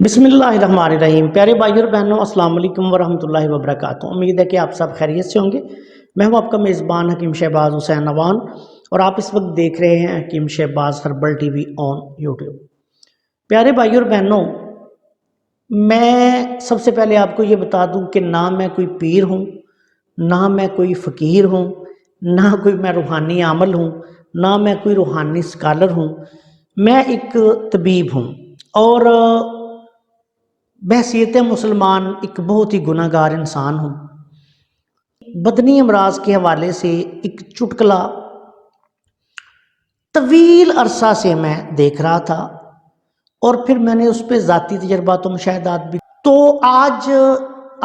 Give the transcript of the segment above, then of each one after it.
बिस्मिल्लाहिर्रहमानिर्रहीम। प्यारे भाइयों और बहनों, अस्सलाम वालेकुम वरहमतुल्लाहि वबरकातुहू। उम्मीद है कि आप सब खैरियत से होंगे। मैं हूं आपका मेज़बान हकीम शहबाज हुसैन नवान और आप इस वक्त देख रहे हैं Hakim Shahbaz herbal TV on YouTube. प्यारे भाइयों और बहनों, मैं सबसे पहले आपको ये बता दूं कि ना मैं कोई पीर हूँ, ना मैं कोई फ़कीर हूँ, ना कोई मैं रूहानी आमल हूँ, ना मैं कोई रूहानी स्कॉलर हूँ। मैं एक तबीब हूँ और बहसीत मुसलमान एक बहुत ही गुनाहगार इंसान हूँ। बदनी अमराज के हवाले से एक चुटकुला तवील अरसा से मैं देख रहा था और फिर मैंने उस पर ज़ाती तजर्बात और मुशाहिदात भी, तो आज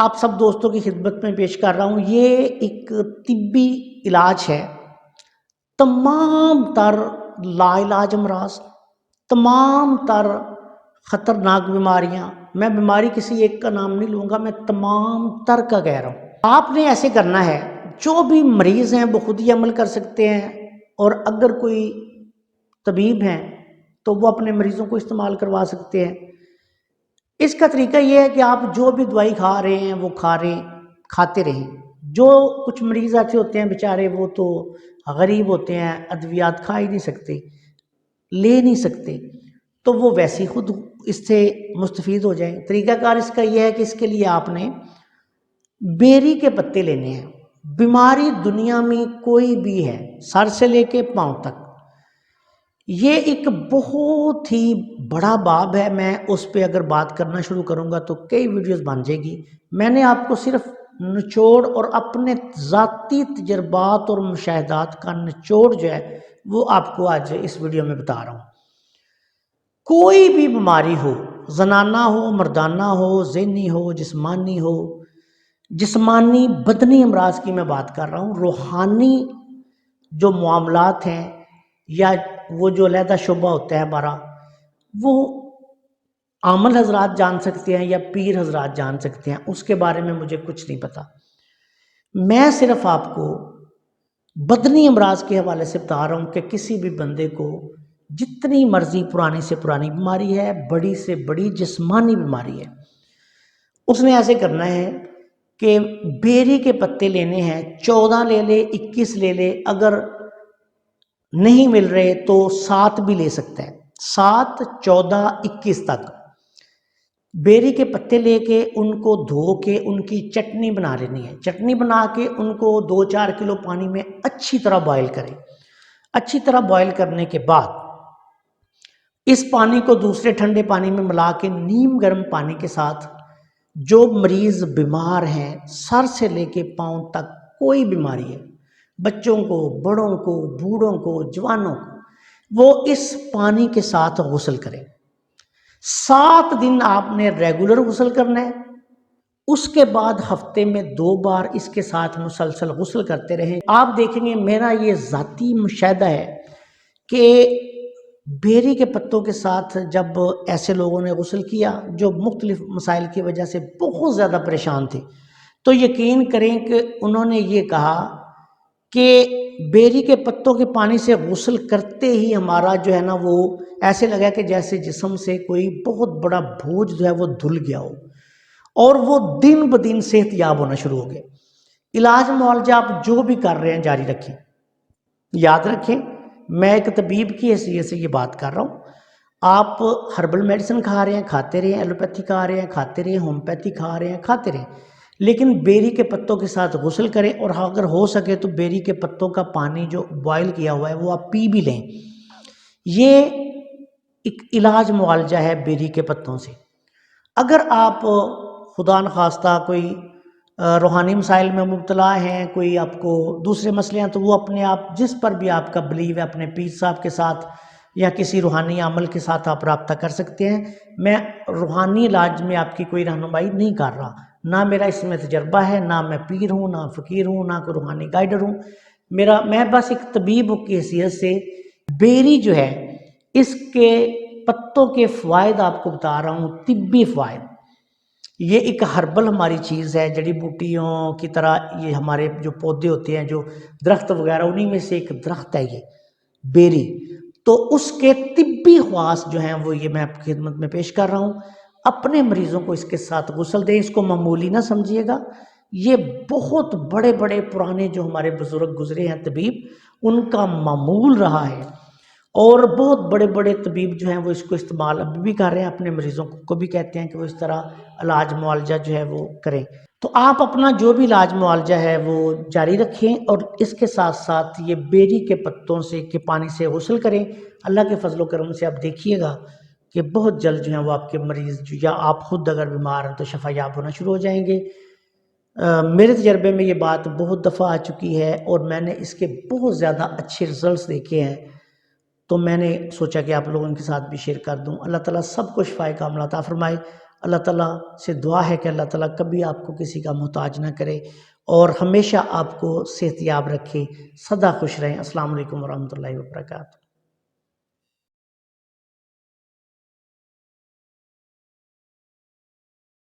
आप सब दोस्तों की खिदमत में पेश कर रहा हूँ। ये एक तिब्बी इलाज है। तमाम तर लाइलाज अमराज, तमाम तर ख़तरनाक बीमारियां, मैं बीमारी किसी एक का नाम नहीं लूँगा, मैं तमाम तर का कह रहा हूँ। आपने ऐसे करना है, जो भी मरीज़ हैं वो खुद ही अमल कर सकते हैं और अगर कोई तबीब हैं तो वो अपने मरीज़ों को इस्तेमाल करवा सकते हैं। इसका तरीका ये है कि आप जो भी दवाई खा रहे हैं वो खाते रहें। जो कुछ मरीज़ ऐसे होते हैं बेचारे, वो तो गरीब होते हैं, अद्वियात खा ही नहीं सकते, ले नहीं सकते, तो वो वैसे ही खुद इससे मुस्तफ़ीद हो जाएं। तरीक़ाकार इसका यह है कि इसके लिए आपने बेरी के पत्ते लेने हैं। बीमारी दुनिया में कोई भी है, सर से लेके पांव तक, ये एक बहुत ही बड़ा बाब है। मैं उस पर अगर बात करना शुरू करूंगा तो कई वीडियोस बन जाएगी। मैंने आपको सिर्फ निचोड़ और अपने ज़ाती तजर्बात और मुशाहिदात का निचोड़ जो है वो आपको आज इस वीडियो में बता रहा हूँ। कोई भी बीमारी हो, जनाना हो, मर्दाना हो, ज़हनी हो, जिस्मानी बदनी अमराज की मैं बात कर रहा हूँ। रूहानी जो मामलात हैं या वो जो अलहदा शुबा होता है हमारा, वो आमल हजरात जान सकते हैं या पीर हजरात जान सकते हैं, उसके बारे में मुझे कुछ नहीं पता। मैं सिर्फ आपको बदनी अमराज के हवाले से बता रहा हूँ कि किसी भी बंदे को जितनी मर्जी पुरानी से पुरानी बीमारी है, बड़ी से बड़ी जिस्मानी बीमारी है, उसने ऐसे करना है कि बेरी के पत्ते लेने हैं। 14 ले ले, 21 ले ले, अगर नहीं मिल रहे तो 7 भी ले सकता है। 7, 14, 21 तक बेरी के पत्ते लेके उनको धो के उनकी चटनी बना लेनी है। चटनी बना के उनको 2-4 किलो पानी में अच्छी तरह बॉयल करें। अच्छी तरह बॉयल करने के बाद इस पानी को दूसरे ठंडे पानी में मिला के नीम गर्म पानी के साथ, जो मरीज़ बीमार हैं सर से लेके पांव तक, कोई बीमारी है, बच्चों को, बड़ों को, बूढ़ों को, जवानों को, वो इस पानी के साथ गुस्ल करें। 7 दिन आपने रेगुलर गुस्ल करना है। उसके बाद हफ्ते में 2 बार इसके साथ मुसलसल गुस्ल करते रहें। आप देखेंगे, मेरा ये ज़ाती मुशाहिदा है कि बेरी के पत्तों के साथ जब ऐसे लोगों ने गुस्ल किया जो मुख्तलिफ मसाइल की वजह से बहुत ज़्यादा परेशान थे, तो यकीन करें कि उन्होंने ये कहा कि बेरी के पत्तों के पानी से गुस्ल करते ही हमारा जो है ना, वो ऐसे लगा कि जैसे जिस्म से कोई बहुत बड़ा बोझ जो है वो धुल गया हो, और वो दिन ब दिन सेहतयाब होना शुरू हो गए। इलाज मुआवजा आप जो भी कर रहे हैं जारी रखें। याद रखें, मैं एक तबीब की हैसियत से ये बात कर रहा हूँ। आप हर्बल मेडिसिन खा रहे हैं, खाते रहें, एलोपैथी खा रहे हैं, खाते रहें, होम्योपैथी खा रहे हैं, खाते रहें, लेकिन बेरी के पत्तों के साथ गुस्ल करें। और अगर हो सके तो बेरी के पत्तों का पानी जो बॉयल किया हुआ है वो आप पी भी लें। ये एक इलाज मुआवजा है बेरी के पत्तों से। अगर आप खुदा न खास्ता कोई रूहानी मसाइल में मुब्तला हैं, कोई आपको दूसरे मसले हैं, तो वो अपने आप जिस पर भी आपका बिलीव है, अपने पीर साहब के साथ या किसी रूहानी अमल के साथ आप रब्ता कर सकते हैं। मैं रूहानी इलाज में आपकी कोई रहनुमाई नहीं कर रहा, ना मेरा इसमें तजर्बा है, ना मैं पीर हूँ, ना फ़कीर हूँ, ना कोई रूहानी गाइडर हूँ। मैं बस एक तबीब की हैसियत से बेरी जो है इसके पत्तों के फ़वाइद आपको बता रहा हूँ, तिब्बी फ़वाइद। ये एक हर्बल हमारी चीज़ है, जड़ी बूटियों की तरह ये हमारे जो पौधे होते हैं, जो दरख्त वगैरह, उन्हीं में से एक दरख्त है ये बेरी। तो उसके तिब्बी ख़वास जो हैं वो ये मैं आपकी खिदमत में पेश कर रहा हूँ। اپنے مریضوں کو اس کے ساتھ غسل دیں، اس کو معمولی نہ سمجھیے گا، یہ بہت بڑے بڑے پرانے جو ہمارے بزرگ گزرے ہیں طبیب، ان کا معمول رہا ہے، اور بہت بڑے بڑے طبیب جو ہیں وہ اس کو استعمال ابھی بھی کر رہے ہیں، اپنے مریضوں کو بھی کہتے ہیں کہ وہ اس طرح علاج معالجہ جو ہے وہ کریں۔ تو آپ اپنا جو بھی علاج معالجہ ہے وہ جاری رکھیں، اور اس کے ساتھ ساتھ یہ بیری کے پتوں سے کے پانی سے غسل کریں۔ اللہ کے فضل و کرم سے آپ دیکھیے گا کہ بہت جلد جو ہیں وہ آپ کے مریض یا آپ خود اگر بیمار ہیں تو شفا یاب ہونا شروع ہو جائیں گے۔ میرے تجربے میں یہ بات بہت دفعہ آ چکی ہے، اور میں نے اس کے بہت زیادہ اچھے رزلٹس دیکھے ہیں، تو میں نے سوچا کہ آپ لوگوں کے ساتھ بھی شیئر کر دوں۔ اللہ تعالیٰ سب کو شفائے کاملہ عطا فرمائے۔ اللہ تعالیٰ سے دعا ہے کہ اللہ تعالیٰ کبھی آپ کو کسی کا محتاج نہ کرے، اور ہمیشہ آپ کو صحت یاب رکھے، سدا خوش رہیں۔ السلام علیکم ورحمۃ اللہ وبرکاتہ۔